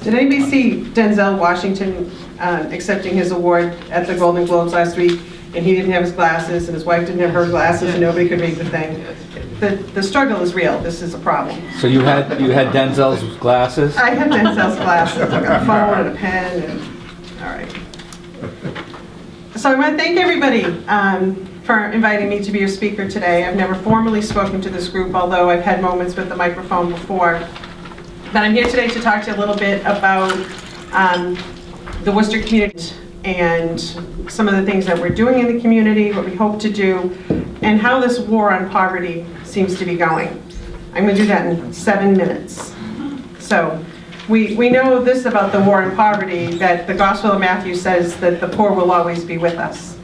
Did anybody see Denzel Washington accepting his award at the Golden Globes last week? And he didn't have his glasses, and his wife didn't have her glasses, and nobody could read the thing. The struggle is real. This is a problem. So you had Denzel's glasses? I had Denzel's glasses. I got a phone and a pen. And, all right. So I want to thank everybody for inviting me to be your speaker today. I've never formally spoken to this group, although I've had moments with the microphone before. But I'm here today to talk to you a little bit about the Worcester community and some of the things that we're doing in the community, what we hope to do, and how this war on poverty seems to be going. I'm going to do that in 7 minutes. So we know this about the war on poverty, that the Gospel of Matthew says that the poor will always be with us.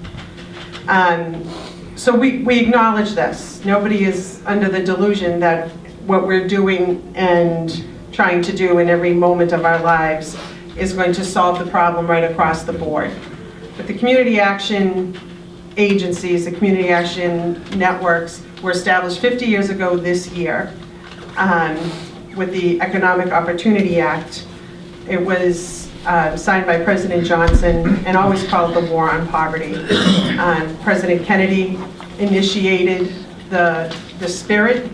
So we acknowledge this. Nobody is under the delusion that what we're doing and trying to do in every moment of our lives is going to solve the problem right across the board. But the community action agencies, the community action networks were established 50 years ago this year with the Economic Opportunity Act. It was signed by President Johnson and always called the War on Poverty. President Kennedy initiated the spirit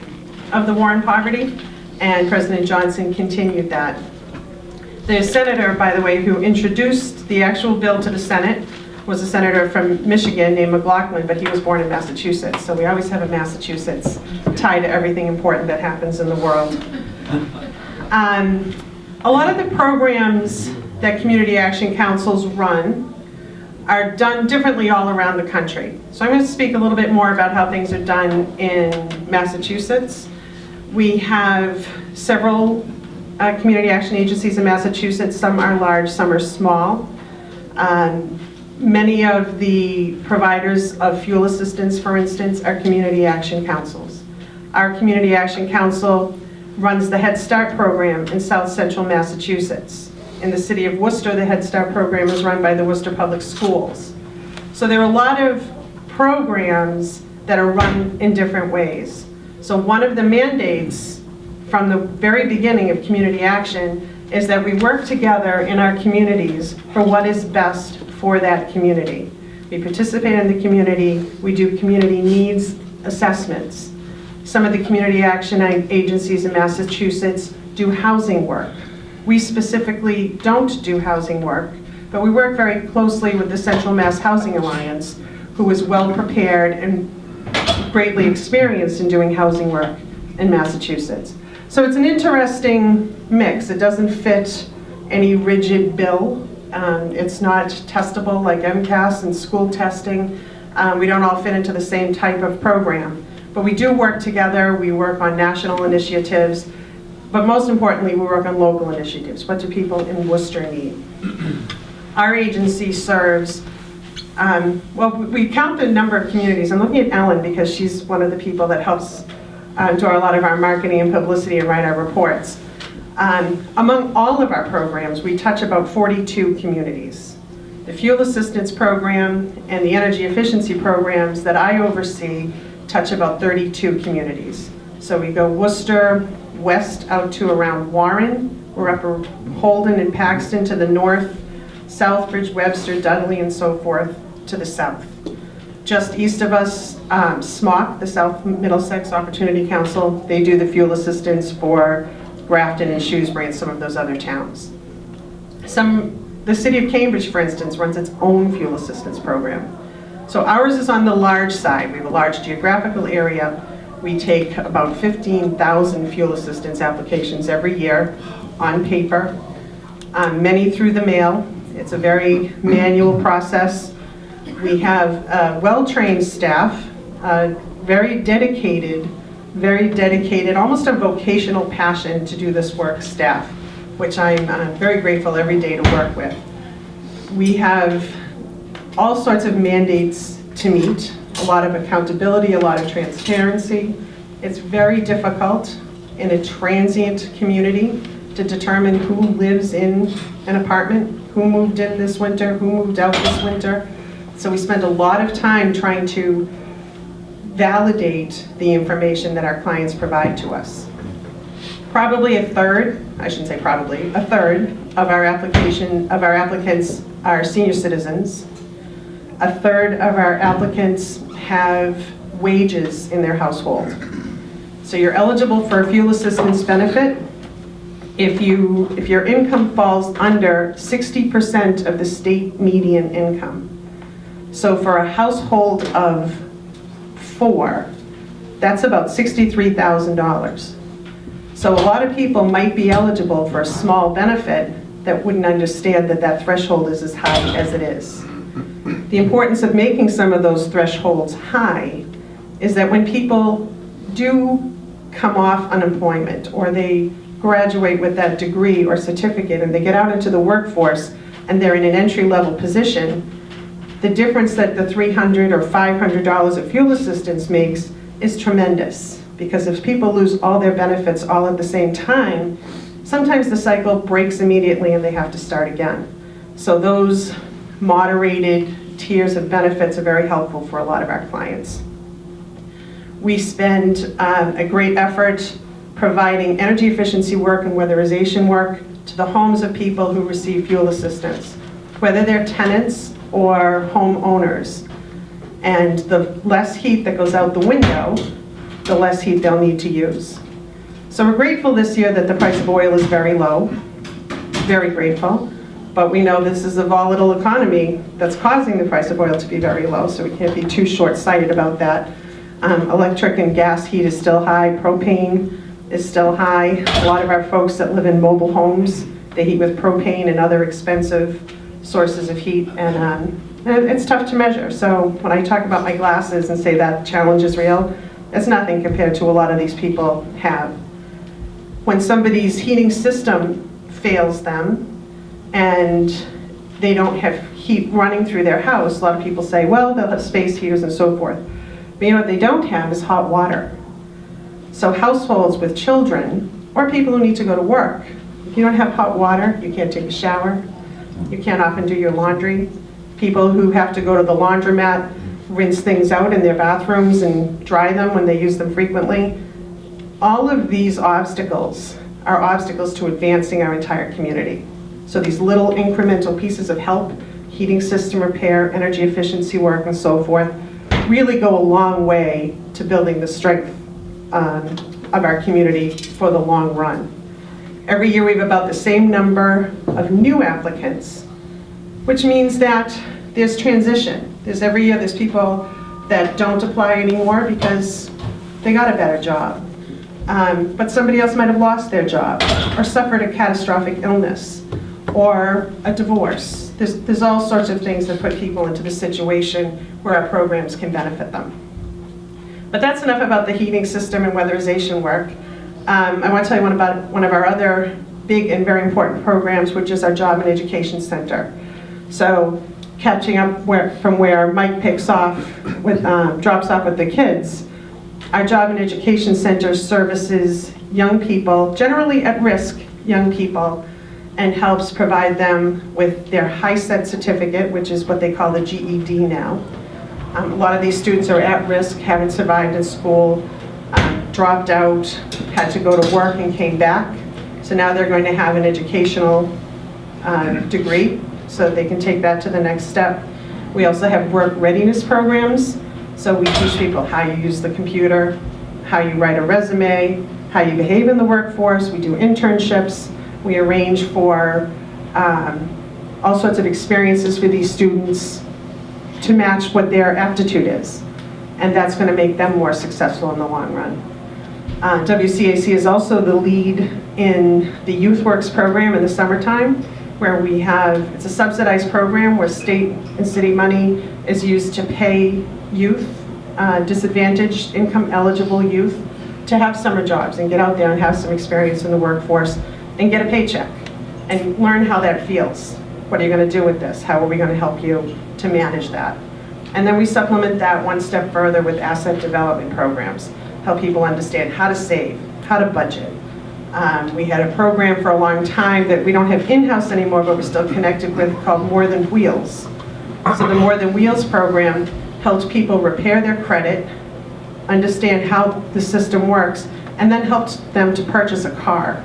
of the War on Poverty, and President Johnson continued that. The senator, by the way, who introduced the actual bill to the Senate was a senator from Michigan named McLaughlin, but he was born in Massachusetts. So we always have a Massachusetts tie to everything important that happens in the world. A lot of the programs that community action councils run are done differently all around the country. So I'm going to speak a little bit more about how things are done in Massachusetts. We have several community action agencies in Massachusetts. Some are large, some are small. Many of the providers of fuel assistance, for instance, are community action councils. Our community action council runs the Head Start program in South Central Massachusetts. In the city of Worcester, the Head Start program is run by the Worcester Public Schools. So there are a lot of programs that are run in different ways. So one of the mandates from the very beginning of community action is that we work together in our communities for what is best for that community. We participate in the community, we do community needs assessments. Some of the community action agencies in Massachusetts do housing work. We specifically don't do housing work, but we work very closely with the Central Mass Housing Alliance, who is well prepared and greatly experienced in doing housing work in Massachusetts. So it's an interesting mix. It doesn't fit any rigid bill. It's not testable like MCAS and school testing. We don't all fit into the same type of program. But we do work together. We work on national initiatives. But most importantly, we work on local initiatives. What do people in Worcester need? Our agency serves, well, we count the number of communities. I'm looking at Ellen because she's one of the people that helps do a lot of our marketing and publicity and write our reports. Among all of our programs, we touch about 42 communities. The fuel assistance program and the energy efficiency programs that I oversee touch about 32 communities. So we go Worcester, west out to around Warren. We're up Holden and Paxton to the north, Southbridge, Webster, Dudley, and so forth to the south. Just east of us, SMOC, the South Middlesex Opportunity Council, they do the fuel assistance for Grafton and Shrewsbury and some of those other towns. The city of Cambridge, for instance, runs its own fuel assistance program. So ours is on the large side. We have a large geographical area. We take about 15,000 fuel assistance applications every year on paper, many through the mail. It's a very manual process. We have well-trained staff, very dedicated, almost a vocational passion to do this work staff, which I'm very grateful every day to work with. We have all sorts of mandates to meet, a lot of accountability, a lot of transparency. It's very difficult in a transient community to determine who lives in an apartment, who moved in this winter, who moved out this winter. So we spend a lot of time trying to validate the information that our clients provide to us. Probably a third, I shouldn't say probably, a third of our applicants are senior citizens. A third of our applicants have wages in their household. So you're eligible for a fuel assistance benefit if your income falls under 60% of the state median income. So for a household of 4, that's about $63,000. So a lot of people might be eligible for a small benefit that wouldn't understand that that threshold is as high as it is. The importance of making some of those thresholds high is that when people do come off unemployment or they graduate with that degree or certificate and they get out into the workforce and they're in an entry-level position, the difference that the $300 or $500 of fuel assistance makes is tremendous. Because if people lose all their benefits all at the same time, sometimes the cycle breaks immediately and they have to start again. So those moderated tiers of benefits are very helpful for a lot of our clients. We spend a great effort providing energy efficiency work and weatherization work to the homes of people who receive fuel assistance, whether they're tenants or homeowners. And the less heat that goes out the window, the less heat they'll need to use. So we're grateful this year that the price of oil is very low, very grateful. But we know this is a volatile economy that's causing the price of oil to be very low, so we can't be too short-sighted about that. Electric and gas heat is still high, propane is still high. A lot of our folks that live in mobile homes, they heat with propane and other expensive sources of heat, and it's tough to measure. So when I talk about my glasses and say that challenge is real, it's nothing compared to a lot of these people have. When somebody's heating system fails them and they don't have heat running through their house, a lot of people say, well, they'll have space heaters and so forth. But you know what they don't have is hot water. So households with children or people who need to go to work, if you don't have hot water, you can't take a shower, you can't often do your laundry. People who have to go to the laundromat, rinse things out in their bathrooms and dry them when they use them frequently. All of these obstacles are obstacles to advancing our entire community. So these little incremental pieces of help, heating system repair, energy efficiency work, and so forth, really go a long way to building the strength of our community for the long run. Every year we have about the same number of new applicants, which means that there's transition. Every year there's people that don't apply anymore because they got a better job. But somebody else might have lost their job or suffered a catastrophic illness or a divorce. There's all sorts of things that put people into the situation where our programs can benefit them. But that's enough about the heating system and weatherization work. I want to tell you about one of our other big and very important programs, which is our Job and Education Center. So catching up from where Mike picks off with, drops off with the kids, our Job and Education Center services young people, generally at-risk young people, and helps provide them with their high-set certificate, which is what they call the GED now. A lot of these students are at risk, haven't survived in school, dropped out, had to go to work and came back. So now they're going to have an educational degree so that they can take that to the next step. We also have work readiness programs. So we teach people how you use the computer, how you write a resume, how you behave in the workforce. We do internships. We arrange for all sorts of experiences for these students to match what their aptitude is. And that's going to make them more successful in the long run. WCAC is also the lead in the Youth Works program in the summertime, where we have, it's a subsidized program where state and city money is used to pay youth, disadvantaged income eligible youth, to have summer jobs and get out there and have some experience in the workforce and get a paycheck and learn how that feels. What are you going to do with this? How are we going to help you to manage that? And then we supplement that one step further with asset development programs, help people understand how to save, how to budget. We had a program for a long time that we don't have in-house anymore, but we're still connected with, called More Than Wheels. So the More Than Wheels program helps people repair their credit, understand how the system works, and then helped them to purchase a car.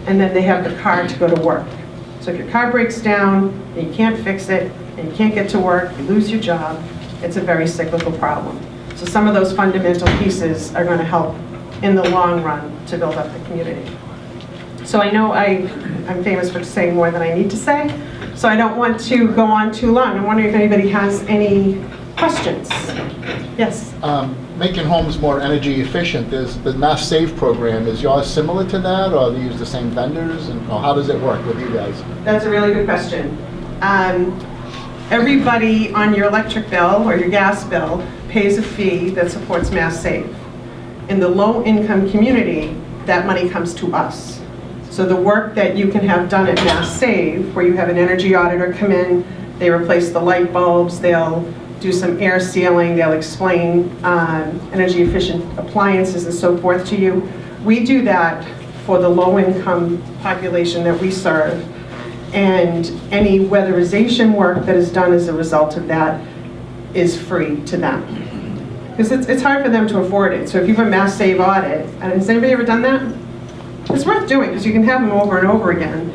And then they have the car to go to work. So if your car breaks down and you can't fix it and you can't get to work, you lose your job, it's a very cyclical problem. So some of those fundamental pieces are going to help in the long run to build up the community. So I know I'm famous for saying more than I need to say, so I don't want to go on too long. I'm wondering if anybody has any questions. Yes? Making homes more energy efficient, there's the Mass Save program. Is yours similar to that, or do you use the same vendors, and or how does it work with you guys? That's a really good question. Everybody on your electric bill or your gas bill pays a fee that supports Mass Save. In the low-income community, that money comes to us. So the work that you can have done at Mass Save, where you have an energy auditor come in, they replace the light bulbs, they'll do some air sealing, they'll explain energy efficient appliances and so forth to you. We do that for the low-income population that we serve. And any weatherization work that is done as a result of that is free to them. Because it's hard for them to afford it. So if you have a Mass Save audit, and has anybody ever done that? It's worth doing because you can have them over and over again.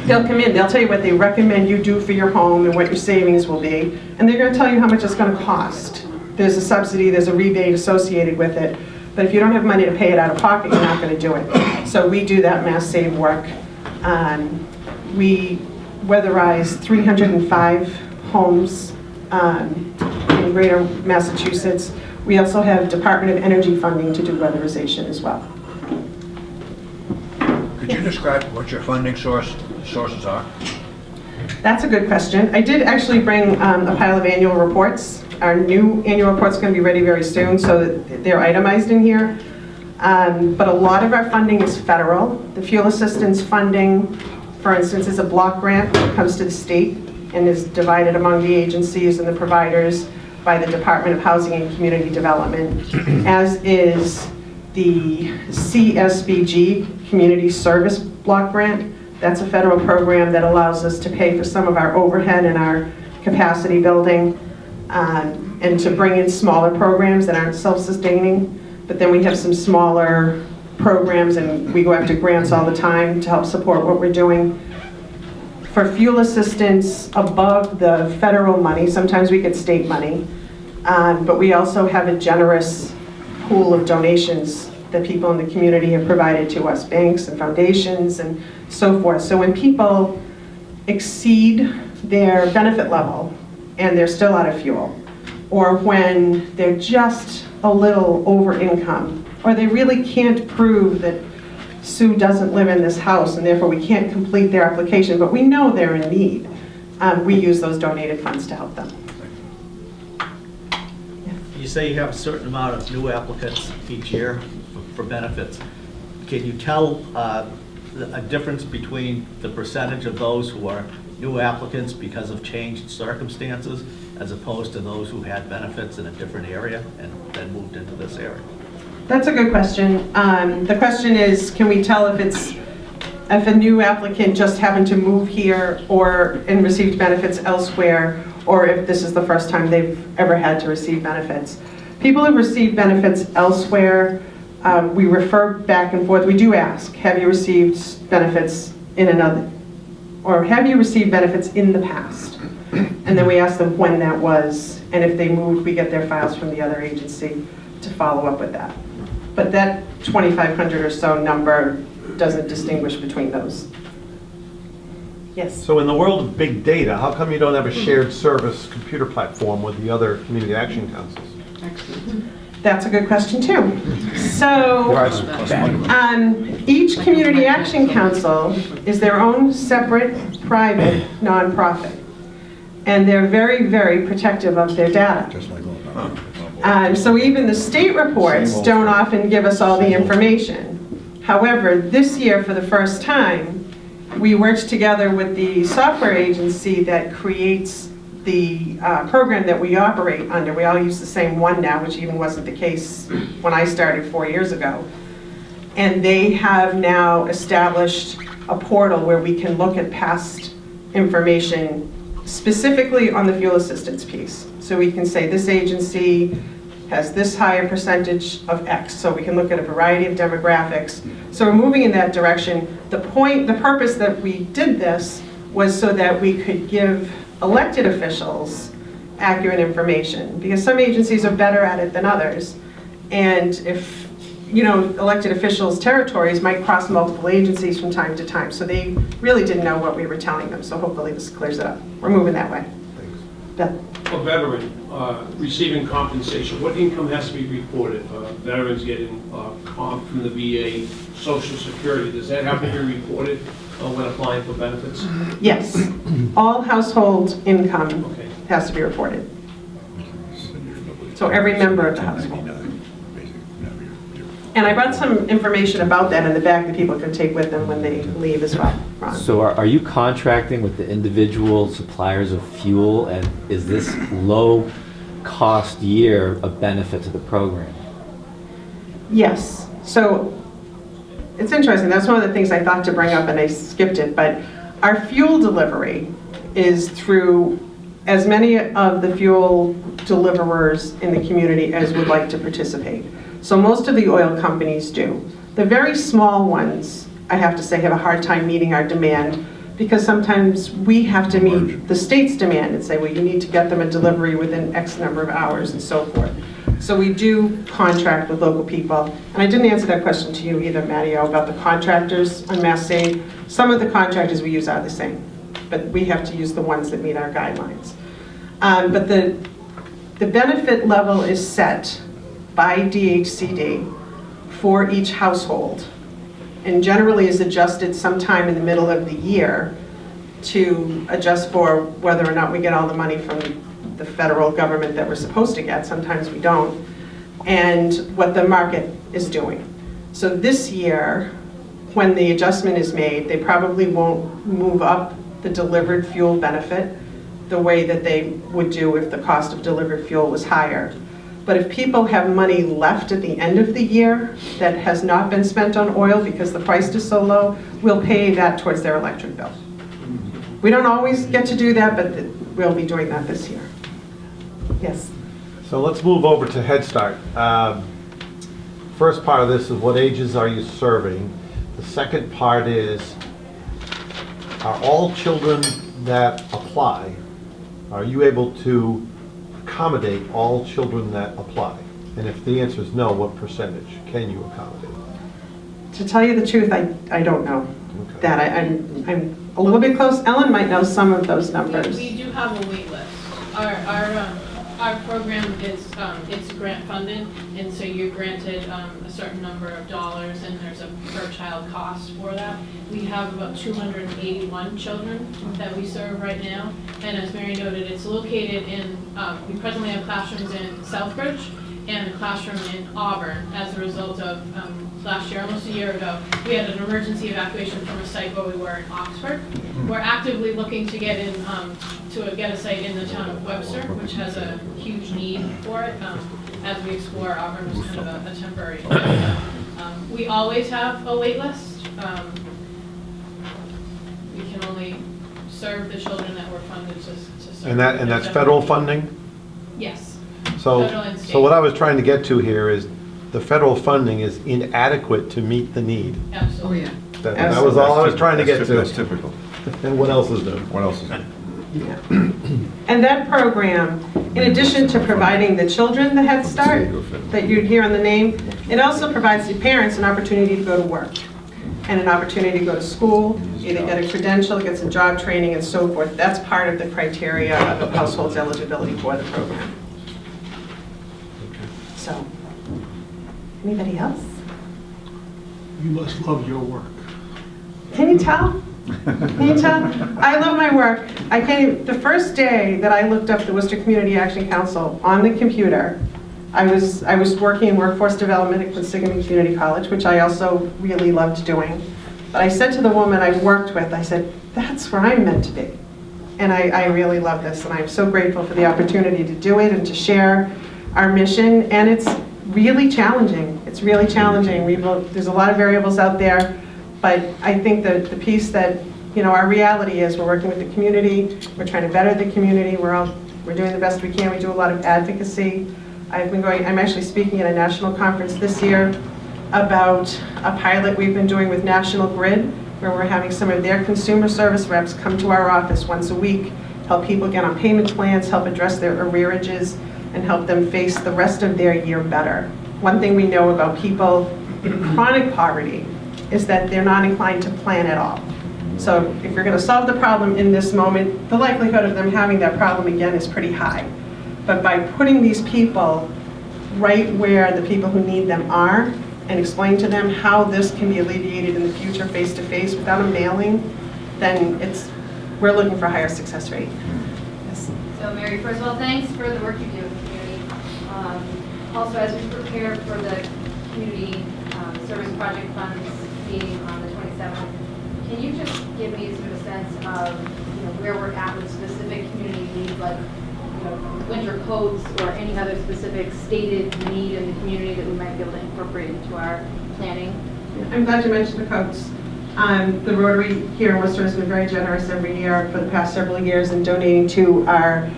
They'll come in, they'll tell you what they recommend you do for your home and what your savings will be, and they're going to tell you how much it's going to cost. There's a subsidy, there's a rebate associated with it, but if you don't have money to pay it out of pocket, you're not going to do it. So we do that Mass Save work. We weatherize 305 homes in greater Massachusetts. We also have Department of Energy funding to do weatherization as well. Could you describe what your funding sources are? That's a good question. I did actually bring a pile of annual reports. Our new annual report's going to be ready very soon, so that they're itemized in here. But a lot of our funding is federal. The fuel assistance funding, for instance, is a block grant that comes to the state and is divided among the agencies and the providers by the Department of Housing and Community Development, as is the CSBG, Community Service Block Grant. That's a federal program that allows us to pay for some of our overhead and our capacity building and to bring in smaller programs that aren't self-sustaining. But then we have some smaller programs, and we go after grants all the time to help support what we're doing. For fuel assistance above the federal money, sometimes we get state money, but we also have a generous pool of donations that people in the community have provided to us, banks and foundations and so forth. So when people exceed their benefit level and they're still out of fuel, or when they're just a little over income, or they really can't prove that Sue doesn't live in this house and therefore we can't complete their application, but we know they're in need, we use those donated funds to help them. You say you have a certain amount of new applicants each year for benefits. Can you tell a difference between the percentage of those who are new applicants because of changed circumstances as opposed to those who had benefits in a different area and then moved into this area? That's a good question. The question is, can we tell if a new applicant just happened to move here and received benefits elsewhere, or if this is the first time they've ever had to receive benefits? People who receive benefits elsewhere, we refer back and forth. We do ask, have you received benefits in another, or have you received benefits in the past? And then we ask them when that was, and if they moved, we get their files from the other agency to follow up with that. But that 2,500 or so number doesn't distinguish between those. Yes? So in the world of big data, how come you don't have a shared service computer platform with the other community action councils? That's a good question too. So each community action council is their own separate private nonprofit. And they're very, very protective of their data. So even the state reports don't often give us all the information. However, this year for the first time, we worked together with the software agency that creates the program that we operate under. We all use the same one now, which even wasn't the case when I started 4 years ago. And they have now established a portal where we can look at past information specifically on the fuel assistance piece. So we can say this agency has this higher percentage of X. So we can look at a variety of demographics. So we're moving in that direction. The purpose that we did this was so that we could give elected officials accurate information, because some agencies are better at it than others. And if, elected officials' territories might cross multiple agencies from time to time, so they really didn't know what we were telling them. So hopefully this clears it up. We're moving that way. Beth? A veteran receiving compensation, what income has to be reported? Veterans getting comp from the VA, Social Security, does that have to be reported when applying for benefits? Yes. All household income Okay. has to be reported. So every member of the household. And I brought some information about that in the back that people can take with them when they leave as well. Ron. So are you contracting with the individual suppliers of fuel, and is this low cost year a benefit to the program? Yes. So it's interesting. That's one of the things I thought to bring up and I skipped it. But our fuel delivery is through as many of the fuel deliverers in the community as would like to participate. So most of the oil companies do. The very small ones, I have to say, have a hard time meeting our demand, because sometimes we have to meet the state's demand and say, well, you need to get them a delivery within X number of hours and so forth. So we do contract with local people. And I didn't answer that question to you either, Matteo, about the contractors on Mass Save. Some of the contractors we use are the same, but we have to use the ones that meet our guidelines. But the benefit level is set by DHCD for each household, and generally is adjusted sometime in the middle of the year to adjust for whether or not we get all the money from the federal government that we're supposed to get. Sometimes we don't, and what the market is doing. So this year, when the adjustment is made, they probably won't move up the delivered fuel benefit the way that they would do if the cost of delivered fuel was higher. But if people have money left at the end of the year that has not been spent on oil because the price is so low, we'll pay that towards their electric bill. We don't always get to do that, but we'll be doing that this year. Yes? So let's move over to Head Start. First part of this is what ages are you serving? The second part is, are all children that apply, are you able to accommodate all children that apply? And if the answer is no, what percentage can you accommodate? To tell you the truth, I don't know. Okay. That I'm a little bit close. Ellen might know some of those numbers. We do have a wait list. Our program is, it's grant funded, and so you're granted a certain number of dollars, and there's a per child cost for that. We have about 281 children that we serve right now, and as Mary noted, it's located in, we presently have classrooms in Southbridge and a classroom in Auburn as a result of last year, almost a year ago, we had an emergency evacuation from a site where we were in Oxford. We're actively looking to get in to get a site in the town of Webster, which has a huge need for it. As we explore, Auburn was kind of a temporary area. We always have a wait list. We can only serve the children that we're funded to serve. And that's federal funding? Yes. So, Federal and state. so what I was trying to get to here is the federal funding is inadequate to meet the need. Absolutely. That was all I was trying to get to. That's typical. And what else is new? What else is new? Yeah. And that program, in addition to providing the children the Head Start that you'd hear on the name, it also provides the parents an opportunity to go to work and an opportunity to go to school, either get a credential, get some job training and so forth. That's part of the criteria of a household's eligibility for the program. So, anybody else? You must love your work. Can you tell? Can you tell? I love my work. The first day that I looked up the Worcester Community Action Council on the computer, I was working in workforce development at Quinsigamond Community College, which I also really loved doing. But I said to the woman I worked with, I said, that's where I'm meant to be. And I really love this, and I'm so grateful for the opportunity to do it and to share our mission. And it's really challenging. It's really challenging. There's a lot of variables out there. But I think that the piece that, our reality is we're working with the community, we're trying to better the community, we're doing the best we can, we do a lot of advocacy, I'm actually speaking at a national conference this year about a pilot we've been doing with National Grid, where we're having some of their consumer service reps come to our office once a week, help people get on payment plans, help address their arrearages, and help them face the rest of their year better. One thing we know about people in chronic poverty is that they're not inclined to plan at all. So if you're going to solve the problem in this moment, the likelihood of them having that problem again is pretty high. But by putting these people right where the people who need them are and explain to them how this can be alleviated in the future face-to-face without a mailing, then we're looking for a higher success rate. Yes. So Mary, first of all, thanks for the work you do in the community. Also, as we prepare for the community service project funds meeting on the 27th, can you just give me sort of a sense of where we're at with specific community needs, like winter coats or any other specific stated need in the community that we might be able to incorporate into our planning? I'm glad you mentioned the coats. The Rotary here in Worcester has been very generous every year for the past several years in donating to our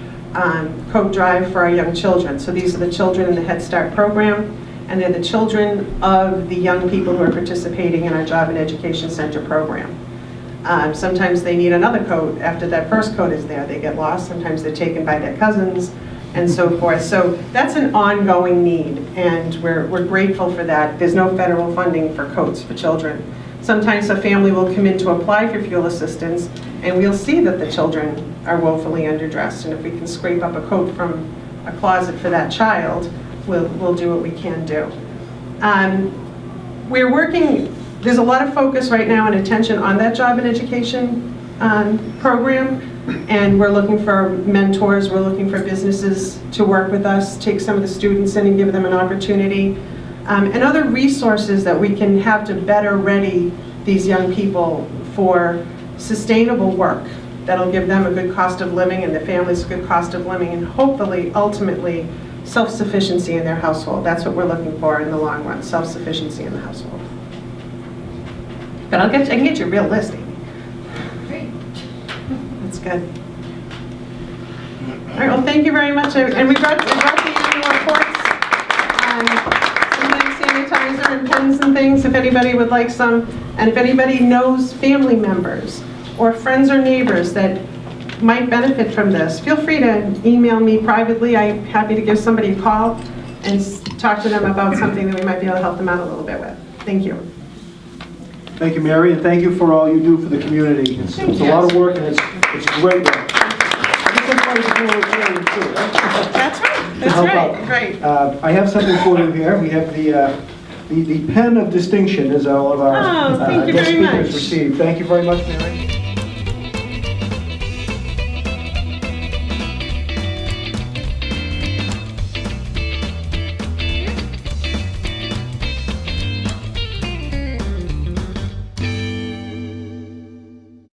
coat drive for our young children. So these are the children in the Head Start program, and they're the children of the young people who are participating in our Job and Education Center program. Sometimes they need another coat after that first coat is there. They get lost. Sometimes they're taken by their cousins and so forth. So that's an ongoing need, and we're grateful for that. There's no federal funding for coats for children. Sometimes a family will come in to apply for fuel assistance, and we'll see that the children are woefully underdressed. And if we can scrape up a coat from a closet for that child, we'll do what we can do. We're working. There's a lot of focus right now and attention on that job and education program, and we're looking for mentors, we're looking for businesses to work with us, take some of the students in and give them an opportunity, and other resources that we can have to better ready these young people for sustainable work that'll give them a good cost of living and the families a good cost of living, and hopefully, ultimately, self-sufficiency in their household. That's what we're looking for in the long run, self-sufficiency in the household. But I can get you a real list, Amy. Great. That's good. All right, well, thank you very much. And we brought the annual reports. Sometimes sanitizer and pens and things, if anybody would like some. And if anybody knows family members or friends or neighbors that might benefit from this, feel free to email me privately. I'm happy to give somebody a call and talk to them about something that we might be able to help them out a little bit with. Thank you. Thank you, Mary, and thank you for all you do for the community. It's a lot of work, and it's great work. That's right. That's right. Right. I have something for you here. We have the pen of distinction, as all of our thank you guest very speakers much. received. Thank you very much, Mary.